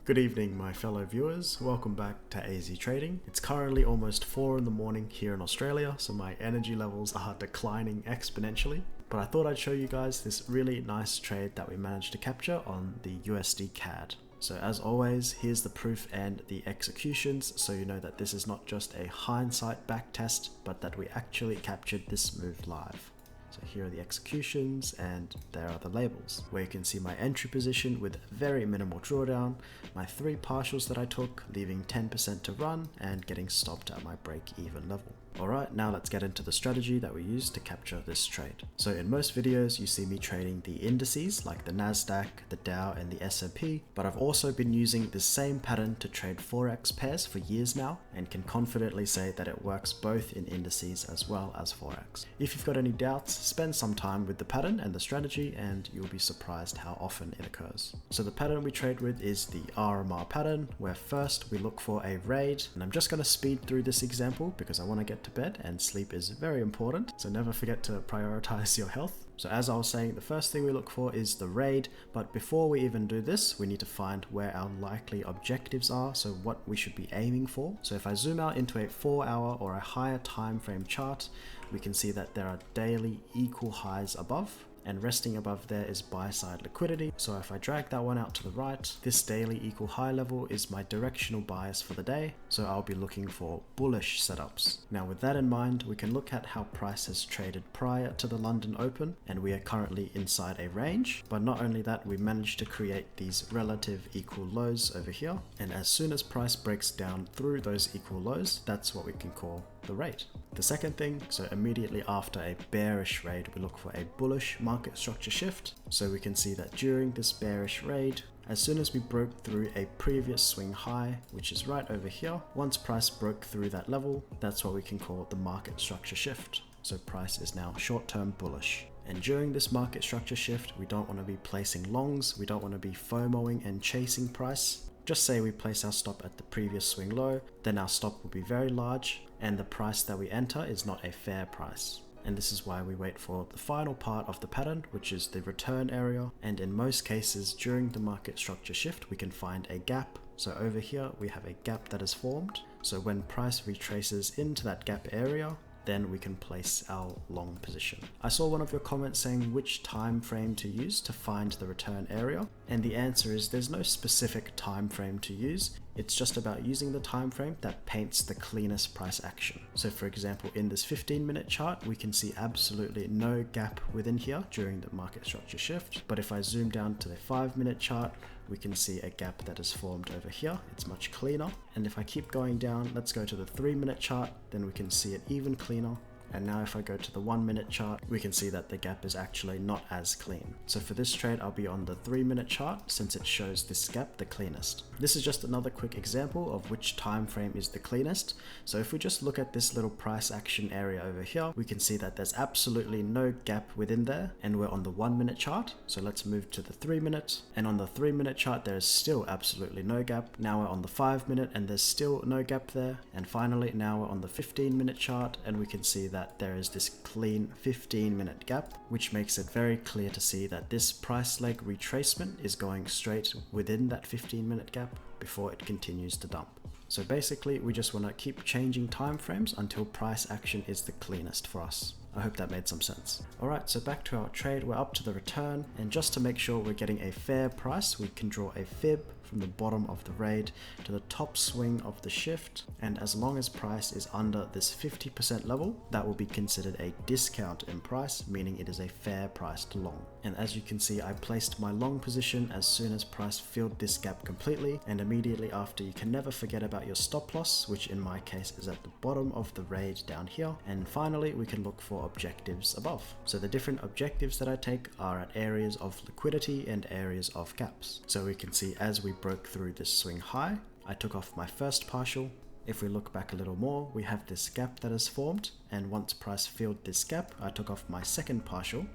Good evening, my fellow viewers. Welcome back to AZ Trading. It's currently almost 4 in the morning here in Australia, so my energy levels are declining exponentially. But I thought I'd show you guys this really nice trade that we managed to capture on the USDCAD. So as always, here's the proof and the executions, so you know that this is not just a hindsight backtest, but that we actually captured this move live. So here are the executions and there are the labels, where you can see my entry position with very minimal drawdown, my 3 partials that I took, leaving 10% to run and getting stopped at my break-even level. Alright, now let's get into the strategy that we used to capture this trade. So in most videos you see me trading the indices like the Nasdaq, the Dow and the S&P, but I've also been using this same pattern to trade Forex pairs for years now and can confidently say that it works both in indices as well as Forex. If you've got any doubts, spend some time with the pattern and the strategy and you'll be surprised how often it occurs. So the pattern we trade with is the RMR pattern, where first we look for a raid, and I'm just going to speed through this example because I want to get to bed and sleep is very important, so never forget to prioritize your health. So as I was saying, the first thing we look for is the raid, but before we even do this, we need to find where our likely objectives are, so what we should be aiming for. So if I zoom out into a 4-hour or a higher time frame chart, we can see that there are daily equal highs above, and resting above there is buy side liquidity. So if I drag that one out to the right, this daily equal high level is my directional bias for the day, so I'll be looking for bullish setups. Now with that in mind, we can look at how price has traded prior to the London Open, and we are currently inside a range. But not only that, we managed to create these relative equal lows over here, and as soon as price breaks down through those equal lows, that's what we can call the rate. The second thing, so immediately after a bearish raid, we look for a bullish market structure shift. So we can see that during this bearish raid, as soon as we broke through a previous swing high, which is right over here, once price broke through that level, that's what we can call the market structure shift. So price is now short-term bullish. And during this market structure shift, we don't want to be placing longs, we don't want to be FOMOing and chasing price. Just say we place our stop at the previous swing low, then our stop will be very large, and the price that we enter is not a fair price. And this is why we wait for the final part of the pattern, which is the return area. And in most cases during the market structure shift, we can find a gap. So over here we have a gap that is formed. So when price retraces into that gap area, then we can place our long position. I saw one of your comments saying which time frame to use to find the return area, and the answer is there's no specific time frame to use. It's just about using the time frame that paints the cleanest price action. So for example, in this 15-minute chart, we can see absolutely no gap within here during the market structure shift. But if I zoom down to the 5-minute chart, we can see a gap that is formed over here. It's much cleaner. And if I keep going down, let's go to the 3-minute chart, then we can see it even cleaner. And now if I go to the 1-minute chart, we can see that the gap is actually not as clean. So for this trade, I'll be on the 3-minute chart since it shows this gap the cleanest. This is just another quick example of which time frame is the cleanest. So if we just look at this little price action area over here, we can see that there's absolutely no gap within there, and we're on the 1-minute chart. So let's move to the 3-minute, and on the 3-minute chart, there is still absolutely no gap. Now we're on the 5-minute and there's still no gap there. And finally, now we're on the 15-minute chart and we can see that there is this clean 15-minute gap, which makes it very clear to see that this price leg retracement is going straight within that 15-minute gap before it continues to dump. So basically, we just want to keep changing time frames until price action is the cleanest for us. I hope that made some sense. Alright, so back to our trade, we're up to the return, and just to make sure we're getting a fair price, we can draw a fib from the bottom of the raid to the top swing of the shift, and as long as price is under this 50% level, that will be considered a discount in price, meaning it is a fair priced long. And as you can see, I placed my long position as soon as price filled this gap completely, and immediately after, you can never forget about your stop loss, which in my case is at the bottom of the raid down here. And finally, we can look for objectives above. So the different objectives that I take are at areas of liquidity and areas of gaps. So we can see as we broke through this swing high, I took off my first partial. If we look back a little more, we have this gap that is formed, and once price filled this gap, I took off my second partial.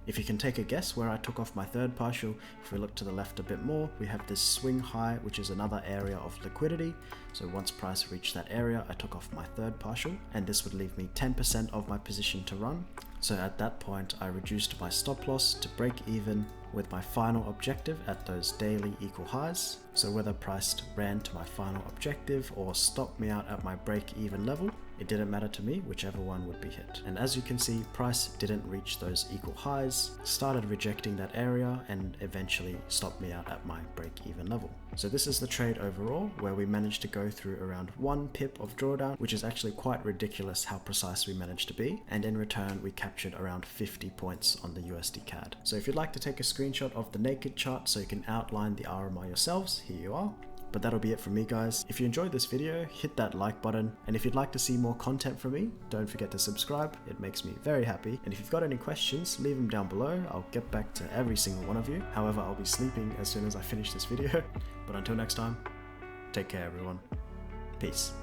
If you can take a guess where I took off my third partial, if we look to the left a bit more, we have this swing high, which is another area of liquidity. So once price reached that area, I took off my third partial, and this would leave me 10% of my position to run. So at that point, I reduced my stop loss to break even with my final objective at those daily equal highs. So whether price ran to my final objective or stopped me out at my break-even level, it didn't matter to me, whichever one would be hit. And as you can see, price didn't reach those equal highs, started rejecting that area, and eventually stopped me out at my break-even level. So this is the trade overall, where we managed to go through around 1 pip of drawdown, which is actually quite ridiculous how precise we managed to be. And in return, we captured around 50 points on the USDCAD. So if you'd like to take a screenshot of the naked chart so you can outline the RMR yourselves, here you are. But that'll be it from me, guys. If you enjoyed this video, hit that like button. And if you'd like to see more content from me, don't forget to subscribe. It makes me very happy. And if you've got any questions, leave them down below. I'll get back to every single one of you. However, I'll be sleeping as soon as I finish this video. But until next time, take care, everyone. Peace.